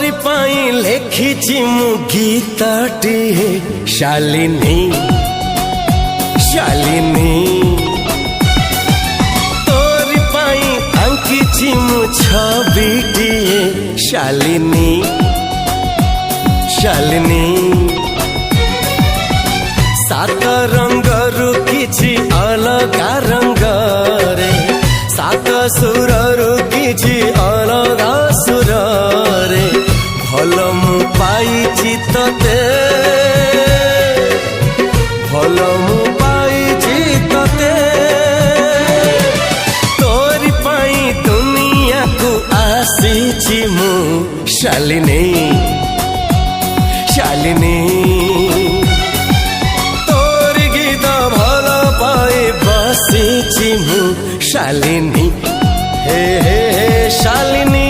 तोरी पाई लेखिची मु गीतटी शालिनी शालिनी तोरी पाई आंकिची मु छबिटी शालिनी शालिनी सात रंगरु किछि अलगा रंग रे सात सुररु किछि अलगा सुर रे भल मु पाइछि तते भल मु पाइछि तते तोरी पाई दुनिया को आसीछि मु शालिनी शालिनी बसीची मु शालिनी हे हे हे शालिनी।